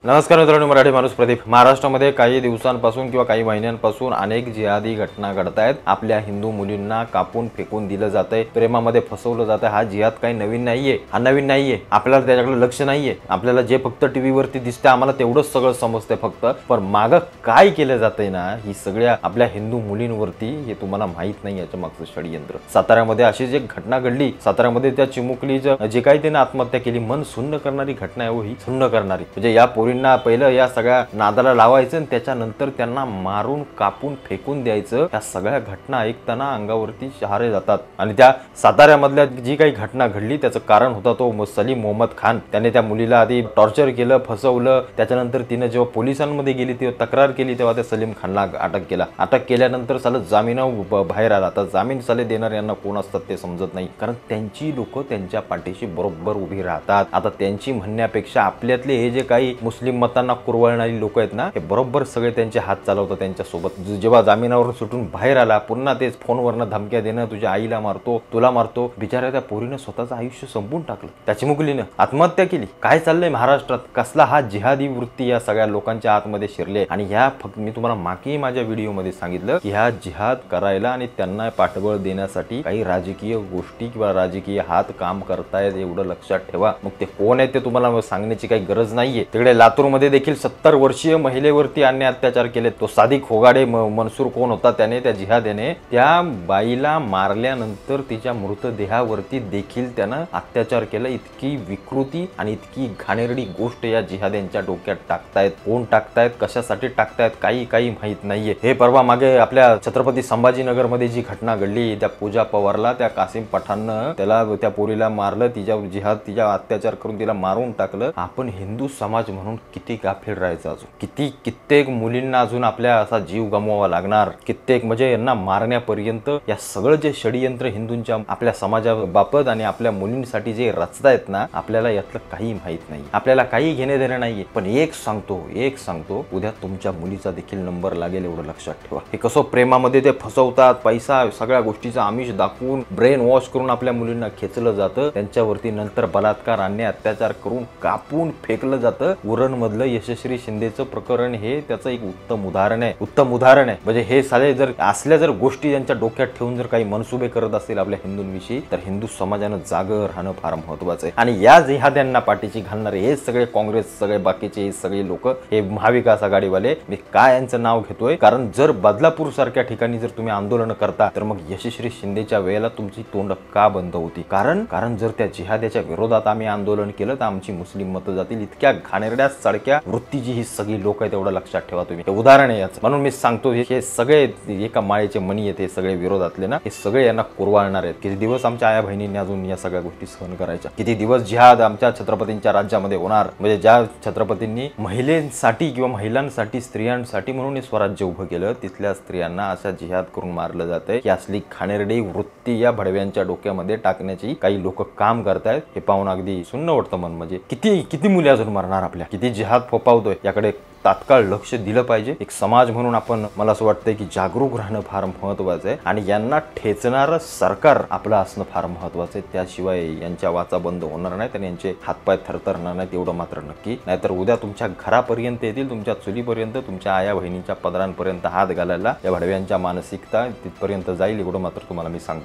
नमस्कार मित्रांनो, मराठी माणूस प्रदीप। महाराष्ट्रामध्ये काही दिवसांपासून किंवा काही महिन्यांपासून अनेक जिहादी घटना घडत आहेत। आपल्या हिंदू मुलींना कापून फेकून दिलं जातंय, प्रेमामध्ये फसवलं जातं। हा जिहाद काही नवीन नाहीये, हा नवीन नाहीये। आपल्याला त्याच्याकडे लक्ष नाहीये। आपल्याला जे फक्त टीव्हीवरती दिसतं आम्हाला तेवढंच सगळं समजतंय फक्त, पण मागं काय केलं जातंय ना, ही सगळ्या आपल्या हिंदू मुलींवरती हे तुम्हाला माहित नाही। याच्या मागचं षडयंत्र साताऱ्यामध्ये अशीच एक घटना घडली। साताऱ्यामध्ये त्या चिमुकलीचं जे काही त्याने आत्महत्या केली, मन सुन्न करणारी घटना आहे। ही सुन्न करणारी म्हणजे या पहिलं या सगळ्या नादाला लावायचं आणि त्याच्यानंतर त्यांना मारून कापून फेकून द्यायचं। या सगळ्या घटना ऐकताना अंगावरती शहारे जातात। आणि त्या साताऱ्यामधल्या जी काही घटना घडली त्याचं कारण होता तो सलीम मोहम्मद खान। त्याने त्या मुलीला आधी टॉर्चर केलं, फसवलं। त्याच्यानंतर तिने जेव्हा पोलिसांमध्ये गेली तेव्हा तक्रार केली, तेव्हा त्या सलीम खानला अटक केला। अटक केल्यानंतर साला जामिनावर बाहेर आला। आता जामीन साले देणार यांना कोण असतात ते समजत नाही, कारण त्यांची लोक त्यांच्या पाठीशी बरोबर उभी राहतात। आता त्यांची म्हणण्यापेक्षा आपल्यातले हे जे काही मुस्लिम मतांना कुरवळणारी लोक आहेत ना, हे बरोबर सगळे त्यांचे हात चालवतात त्यांच्या सोबत। जेव्हा जामिनावरून सुटून बाहेर आला, पुन्हा तेच फोनवरनं धमक्या देणं, तुझ्या आईला मारतो, तुला मारतो। बिचाऱ्या त्या पोरीनं स्वतःचं आयुष्य संपवून टाकलं, त्याची मुलीनं आत्महत्या केली। काय चाललंय महाराष्ट्रात? कसला हा जिहादी वृत्ती या सगळ्या लोकांच्या आतमध्ये शिरले। आणि ह्या फक्त मी तुम्हाला मागे माझ्या व्हिडिओमध्ये सांगितलं की ह्या जिहाद करायला आणि त्यांना पाठबळ देण्यासाठी काही राजकीय गोष्टी किंवा राजकीय हात काम करतायत, एवढं लक्षात ठेवा। मग ते कोण आहे ते तुम्हाला सांगण्याची काही गरज नाहीये। तिकडे लातूरमध्ये देखील 70 वर्षीय महिलेवरती अन्याय अत्याचार केले। तो सादिक होगाडे मनसूर कोण होता, त्याने त्या जिहाद्याने त्या बाईला मारल्यानंतर तिच्या मृतदेहावरती देखील त्यानं अत्याचार केला। इतकी विकृती आणि इतकी घाणेरडी गोष्ट या जिहाद्यांच्या डोक्यात टाकतायत। कोण टाकतायत, कशासाठी टाकतायत, काही माहित नाहीये। हे परवा मागे आपल्या छत्रपती संभाजीनगर मध्ये जी घटना घडली, त्या पूजा पवारला त्या कासिम पठाणनं त्याला त्या पोरीला मारलं, तिच्या अत्याचार करून तिला मारून टाकलं। आपण हिंदू समाज म्हणून किती गाफील राहायचं, अजून कित्येक मुलींना अजून आपल्या असा जीव गमवावा लागणार, कित्येक म्हणजे यांना मारण्यापर्यंत या सगळं जे षडयंत्र हिंदूंच्या आपल्या समाजाबाबत आणि आपल्या मुलींसाठी जे रचतायत ना, आपल्याला यातलं काही माहित नाही, आपल्याला काही घेणे देणे नाहीये। पण एक सांगतो, उद्या तुमच्या मुलीचा देखील नंबर लागेल, एवढं लक्षात ठेवा। हे कसं प्रेमामध्ये ते फसवतात, पैसा सगळ्या गोष्टीचा आमिष दाखवून ब्रेन वॉश करून आपल्या मुलींना खेचलं जातं, त्यांच्यावरती नंतर बलात्कार अन्याय अत्याचार करून कापून फेकलं जातं। उरण मधलं यशस्वी शिंदेचं प्रकरण हे त्याचं एक उत्तम उदाहरण आहे। म्हणजे हे साले जर असल्या गोष्टी त्यांच्या डोक्यात ठेवून जर काही मनसुबे करत असतील आपल्या हिंदूंविषयी, तर हिंदू समाजानं जागं राहणं फार महत्वाचं आहे। आणि या जिहाद्यांना पाठीशी घालणारे हे सगळे काँग्रेस, सगळे बाकीचे हे सगळे लोक, हे महाविकास आघाडीवाले, मी काय यांचं नाव घेतोय, कारण जर बदलापूर सारख्या ठिकाणी जर तुम्ही आंदोलन करता, तर मग यशस्वी शिंदेच्या वेळेला तुमची तोंड का बंद होती? कारण जर त्या जिहाद्याच्या विरोधात आम्ही आंदोलन केलं तर आमची मुस्लिम मतं जातील। इतक्या घाणेरड्या सडक्या वृत्तीची ही सगळी लोक आहेत, एवढं लक्षात ठेवा तुम्ही। हे उदाहरण आहे याचं। म्हणून मी सांगतो, हे सगळे एका माळेचे मणी आहेत, हे सगळे विरोधातले ना, हे सगळे यांना कुरवाळणार आहेत। किती दिवस आमच्या आया बहिणींनी अजून या सगळ्या गोष्टी सहन करायच्या? किती दिवस जिहाद आमच्या छत्रपतींच्या राज्यामध्ये होणार? म्हणजे ज्या छत्रपतींनी महिलांसाठी किंवा महिलांसाठी, स्त्रियांसाठी म्हणून हे स्वराज्य उभं केलं, तिथल्या स्त्रियांना अशा जिहाद करून मारलं जातंय। ही असली घाणेरडी वृत्ती या भडव्यांच्या डोक्यामध्ये टाकण्याची काही लोक काम करतायत। हे पाहून अगदी सुन्न वाटतं मन। म्हणजे किती मुली अजून मरणार आपल्या? किती जिहाद फोपावतोय? याकडे तात्काळ लक्ष दिलं पाहिजे। एक समाज म्हणून आपण, मला असं वाटतंय की जागरूक राहणं फार महत्वाचं आहे। आणि यांना ठेचणारं सरकार आपलं असणं फार महत्वाचं आहे। त्याशिवाय यांच्या वाचा बंद होणार नाहीत आणि यांचे हातपाय थरथरणार नाहीत, एवढं मात्र नक्की। नाहीतर उद्या तुमच्या घरापर्यंत येतील, तुमच्या चुलीपर्यंत, तुमच्या आया बहिणीच्या पदरांपर्यंत हात घालायला या भडव्यांच्या मानसिकता तिथपर्यंत जाईल, एवढं मात्र तुम्हाला मी सांगतो।